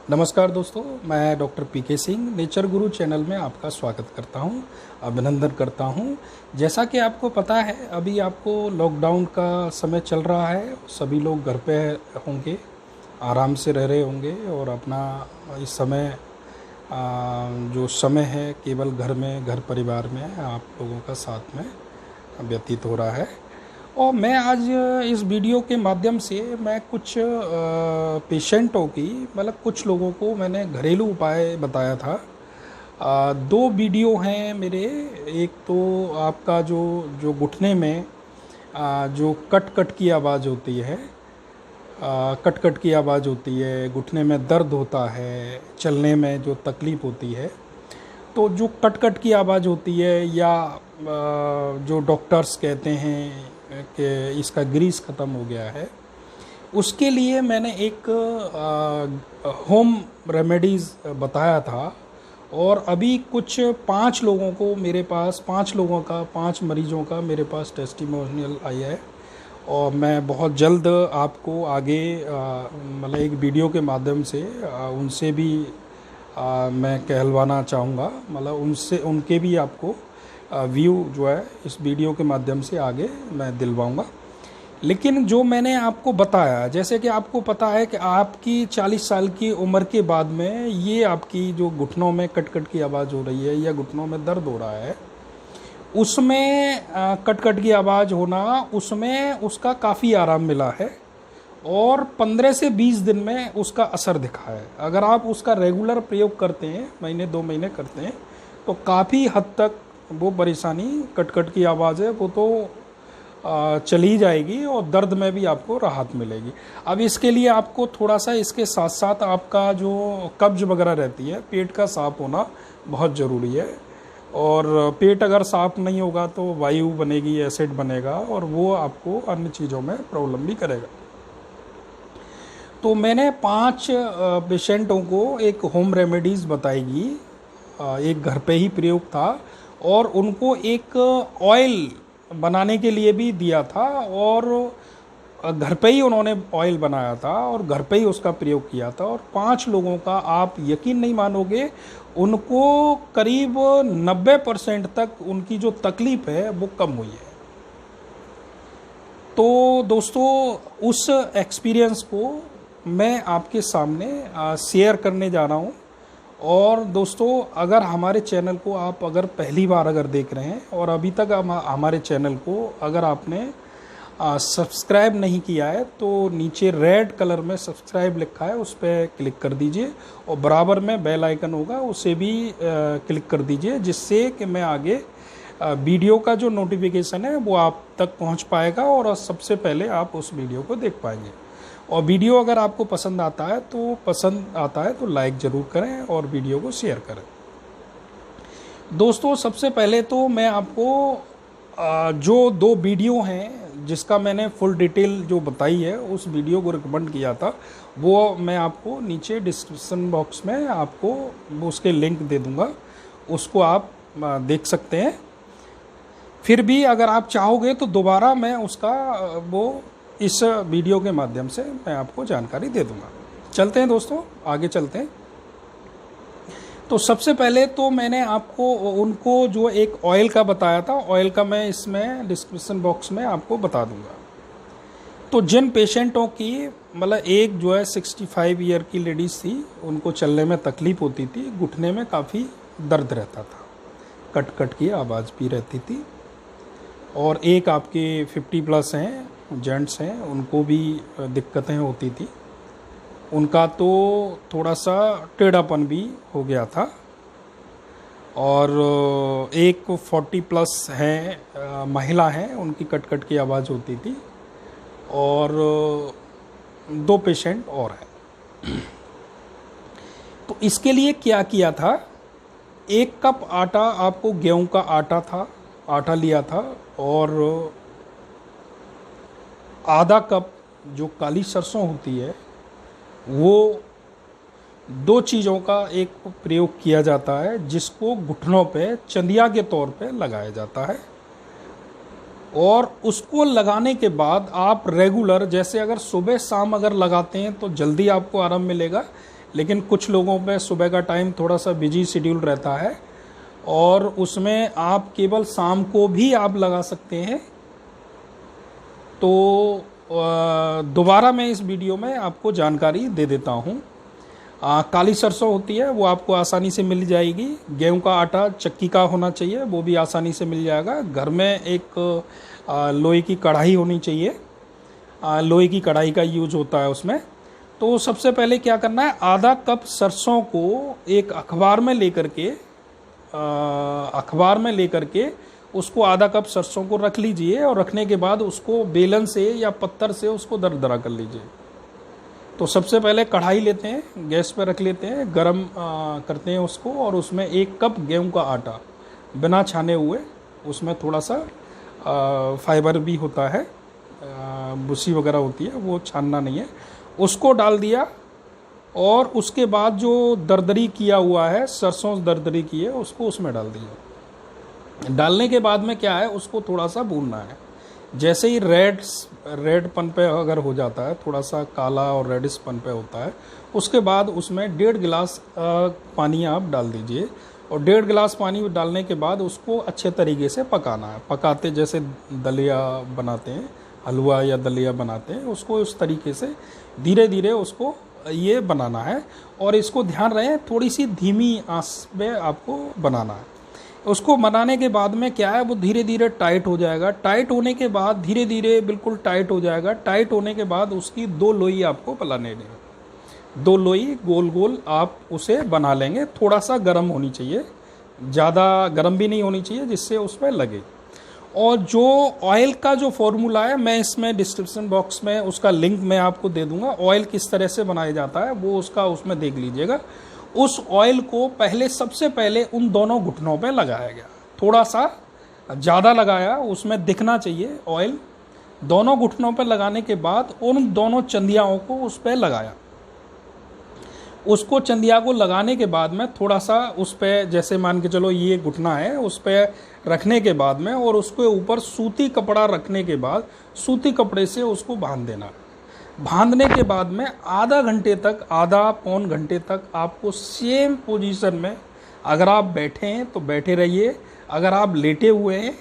नमस्कार दोस्तों, मैं डॉक्टर पीके सिंह नेचर गुरु चैनल में आपका स्वागत करता हूं, अभिनंदन करता हूं। जैसा कि आपको पता है, अभी आपको लॉकडाउन का समय चल रहा है। सभी लोग घर पे होंगे, आराम से रह रहे होंगे और अपना इस समय जो समय है केवल घर में, घर परिवार में आप लोगों का साथ में व्यतीत हो रहा है। और मैं आज इस वीडियो के माध्यम से मैं कुछ पेशेंटों की, मतलब कुछ लोगों को मैंने घरेलू उपाय बताया था। दो वीडियो हैं मेरे। एक तो आपका जो जो घुटने में जो कट कट की आवाज़ होती है, कट कट की आवाज़ होती है, घुटने में दर्द होता है, चलने में जो तकलीफ़ होती है, तो जो कट कट की आवाज़ होती है या जो डॉक्टर्स कहते हैं कि इसका ग्रीस ख़त्म हो गया है, उसके लिए मैंने एक होम रेमेडीज़ बताया था। और अभी कुछ 5 लोगों को मेरे पास, 5 लोगों का, 5 मरीजों का मेरे पास टेस्टिमोनियल आया है। और मैं बहुत जल्द आपको आगे मतलब एक वीडियो के माध्यम से उनसे भी मैं कहलवाना चाहूँगा, मतलब उनसे, उनके भी आपको व्यू जो है इस वीडियो के माध्यम से आगे मैं दिलवाऊंगा। लेकिन जो मैंने आपको बताया, जैसे कि आपको पता है कि आपकी 40 साल की उम्र के बाद में ये आपकी जो घुटनों में कट कट की आवाज़ हो रही है या घुटनों में दर्द हो रहा है, उसमें कट कट की आवाज़ होना, उसमें उसका काफ़ी आराम मिला है और 15 से 20 दिन में उसका असर दिखा है। अगर आप उसका रेगुलर प्रयोग करते हैं, महीने 2 महीने करते हैं, तो काफ़ी हद तक वो परेशानी, कट कट की आवाज़ है वो तो चली जाएगी और दर्द में भी आपको राहत मिलेगी। अब इसके लिए आपको थोड़ा सा इसके साथ साथ आपका जो कब्ज वगैरह रहती है, पेट का साफ होना बहुत ज़रूरी है। और पेट अगर साफ नहीं होगा तो वायु बनेगी, एसिड बनेगा और वो आपको अन्य चीज़ों में प्रॉब्लम भी करेगा। तो मैंने 5 पेशेंटों को एक होम रेमेडीज़ बताएगी, एक घर पे ही प्रयोग था और उनको एक ऑयल बनाने के लिए भी दिया था और घर पे ही उन्होंने ऑयल बनाया था और घर पे ही उसका प्रयोग किया था। और 5 लोगों का, आप यकीन नहीं मानोगे, उनको करीब 90% तक उनकी जो तकलीफ़ है वो कम हुई है। तो दोस्तों, उस एक्सपीरियंस को मैं आपके सामने शेयर करने जा रहा हूँ। और दोस्तों, अगर हमारे चैनल को आप अगर पहली बार अगर देख रहे हैं और अभी तक हमारे चैनल को अगर आपने सब्सक्राइब नहीं किया है, तो नीचे रेड कलर में सब्सक्राइब लिखा है, उस पर क्लिक कर दीजिए और बराबर में बेल आइकन होगा, उसे भी क्लिक कर दीजिए, जिससे कि मैं आगे वीडियो का जो नोटिफिकेशन है वो आप तक पहुंच पाएगा और सबसे पहले आप उस वीडियो को देख पाएंगे। और वीडियो अगर आपको पसंद आता है तो लाइक ज़रूर करें और वीडियो को शेयर करें। दोस्तों, सबसे पहले तो मैं आपको जो 2 वीडियो हैं जिसका मैंने फुल डिटेल जो बताई है, उस वीडियो को रिकमेंड किया था, वो मैं आपको नीचे डिस्क्रिप्शन बॉक्स में आपको उसके लिंक दे दूँगा, उसको आप देख सकते हैं। फिर भी अगर आप चाहोगे तो दोबारा मैं उसका वो इस वीडियो के माध्यम से मैं आपको जानकारी दे दूंगा। चलते हैं दोस्तों, आगे चलते हैं। तो सबसे पहले तो मैंने आपको उनको जो एक ऑयल का बताया था, ऑयल का मैं इसमें डिस्क्रिप्शन बॉक्स में आपको बता दूंगा। तो जिन पेशेंटों की, मतलब एक जो है 65 ईयर की लेडीज़ थी, उनको चलने में तकलीफ़ होती थी, घुटने में काफ़ी दर्द रहता था, कट कट की आवाज़ भी रहती थी। और एक आपके 50 प्लस हैं, जेंट्स हैं, उनको भी दिक्कतें होती थी, उनका तो थोड़ा सा टेढ़ापन भी हो गया था। और एक 40 प्लस हैं, महिला हैं, उनकी कट कट की आवाज़ होती थी। और 2 पेशेंट और हैं। तो इसके लिए क्या किया था, 1 कप आटा, आपको गेहूं का आटा था, आटा लिया था, और आधा कप जो काली सरसों होती है, वो 2 चीज़ों का एक प्रयोग किया जाता है, जिसको घुटनों पे चंदिया के तौर पे लगाया जाता है। और उसको लगाने के बाद आप रेगुलर, जैसे अगर सुबह शाम अगर लगाते हैं तो जल्दी आपको आराम मिलेगा, लेकिन कुछ लोगों पे सुबह का टाइम थोड़ा सा बिजी शेड्यूल रहता है और उसमें आप केवल शाम को भी आप लगा सकते हैं। तो दोबारा मैं इस वीडियो में आपको जानकारी दे देता हूँ। काली सरसों होती है, वो आपको आसानी से मिल जाएगी। गेहूं का आटा चक्की का होना चाहिए, वो भी आसानी से मिल जाएगा। घर में एक लोहे की कढ़ाई होनी चाहिए, लोहे की कढ़ाई का यूज होता है उसमें। तो सबसे पहले क्या करना है, आधा कप सरसों को एक अखबार में लेकर के उसको आधा कप सरसों को रख लीजिए और रखने के बाद उसको बेलन से या पत्थर से उसको दरदरा कर लीजिए। तो सबसे पहले कढ़ाई लेते हैं, गैस पर रख लेते हैं, गरम करते हैं उसको और उसमें 1 कप गेहूं का आटा बिना छाने हुए, उसमें थोड़ा सा फाइबर भी होता है, भूसी वगैरह होती है, वो छानना नहीं है, उसको डाल दिया। और उसके बाद जो दरदरी किया हुआ है, सरसों दरदरी की है, उसको उसमें डाल दिया। डालने के बाद में क्या है, उसको थोड़ा सा भूनना है। जैसे ही रेड पन पे अगर हो जाता है, थोड़ा सा काला और रेडिश पन पे होता है, उसके बाद उसमें 1.5 गिलास पानी आप डाल दीजिए। और 1.5 गिलास पानी डालने के बाद उसको अच्छे तरीके से पकाना है। पकाते जैसे दलिया बनाते हैं, हलवा या दलिया बनाते हैं, उसको उस तरीके से धीरे धीरे उसको ये बनाना है। और इसको ध्यान रहे, थोड़ी सी धीमी आंच पे आपको बनाना है। उसको बनाने के बाद में क्या है, वो धीरे धीरे टाइट हो जाएगा। टाइट होने के बाद धीरे धीरे बिल्कुल टाइट हो जाएगा। टाइट होने के बाद उसकी 2 लोई आपको बनाने देंगे। 2 लोई गोल गोल आप उसे बना लेंगे। थोड़ा सा गर्म होनी चाहिए, ज़्यादा गर्म भी नहीं होनी चाहिए जिससे उसमें लगे। और जो ऑयल का जो फॉर्मूला है, मैं इसमें डिस्क्रिप्शन बॉक्स में उसका लिंक मैं आपको दे दूंगा। ऑयल किस तरह से बनाया जाता है वो उसका उसमें देख लीजिएगा। उस ऑयल को सबसे पहले उन दोनों घुटनों पे लगाया गया, थोड़ा सा ज़्यादा लगाया, उसमें दिखना चाहिए ऑयल। दोनों घुटनों पे लगाने के बाद उन दोनों चंदियाओं को उस पर लगाया। उसको चंदिया को लगाने के बाद में थोड़ा सा उस पर, जैसे मान के चलो ये घुटना है, उस पर रखने के बाद में और उसके ऊपर सूती कपड़ा रखने के बाद सूती कपड़े से उसको बांध देना। बांधने के बाद में आधा पौन घंटे तक आपको सेम पोजीशन में, अगर आप बैठे हैं तो बैठे रहिए, अगर आप लेटे हुए हैं,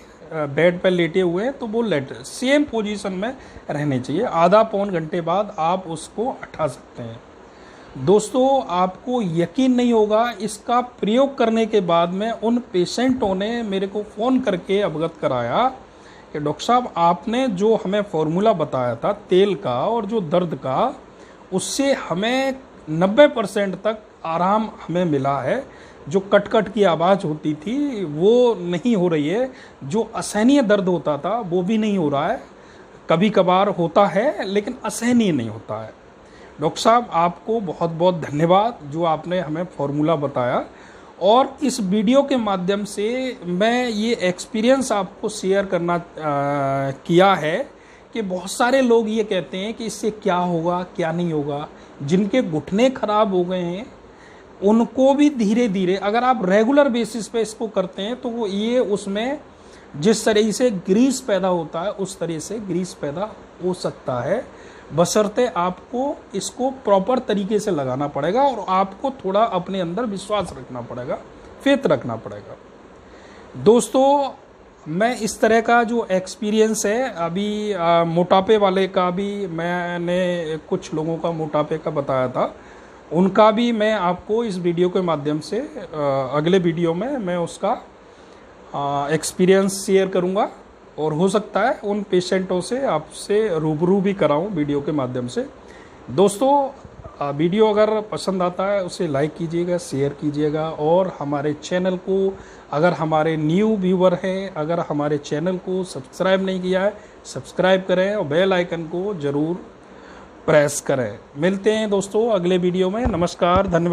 बेड पर लेटे हुए हैं, तो वो सेम पोजीशन में रहने चाहिए। आधा पौन घंटे बाद आप उसको उठा सकते हैं। दोस्तों, आपको यकीन नहीं होगा, इसका प्रयोग करने के बाद में उन पेशेंटों ने मेरे को फ़ोन करके अवगत कराया कि डॉक्टर साहब, आपने जो हमें फॉर्मूला बताया था तेल का और जो दर्द का, उससे हमें 90% तक आराम हमें मिला है। जो कट की आवाज़ होती थी वो नहीं हो रही है, जो असहनीय दर्द होता था वो भी नहीं हो रहा है। कभी कभार होता है लेकिन असहनीय नहीं होता है। डॉक्टर साहब, आपको बहुत बहुत धन्यवाद जो आपने हमें फॉर्मूला बताया। और इस वीडियो के माध्यम से मैं ये एक्सपीरियंस आपको शेयर करना किया है कि बहुत सारे लोग ये कहते हैं कि इससे क्या होगा क्या नहीं होगा। जिनके घुटने खराब हो गए हैं उनको भी धीरे धीरे, अगर आप रेगुलर बेसिस पे इसको करते हैं, तो वो ये उसमें जिस तरह से ग्रीस पैदा होता है उस तरह से ग्रीस पैदा हो सकता है। बशर्ते आपको इसको प्रॉपर तरीके से लगाना पड़ेगा और आपको थोड़ा अपने अंदर विश्वास रखना पड़ेगा, फेथ रखना पड़ेगा। दोस्तों, मैं इस तरह का जो एक्सपीरियंस है, अभी मोटापे वाले का भी मैंने कुछ लोगों का मोटापे का बताया था, उनका भी मैं आपको इस वीडियो के माध्यम से अगले वीडियो में मैं उसका एक्सपीरियंस शेयर करूंगा। और हो सकता है उन पेशेंटों से आपसे रूबरू भी कराऊं वीडियो के माध्यम से। दोस्तों, वीडियो अगर पसंद आता है उसे लाइक कीजिएगा, शेयर कीजिएगा। और हमारे चैनल को, अगर हमारे न्यू व्यूवर हैं, अगर हमारे चैनल को सब्सक्राइब नहीं किया है, सब्सक्राइब करें और बेल आइकन को ज़रूर प्रेस करें। मिलते हैं दोस्तों अगले वीडियो में। नमस्कार, धन्यवाद।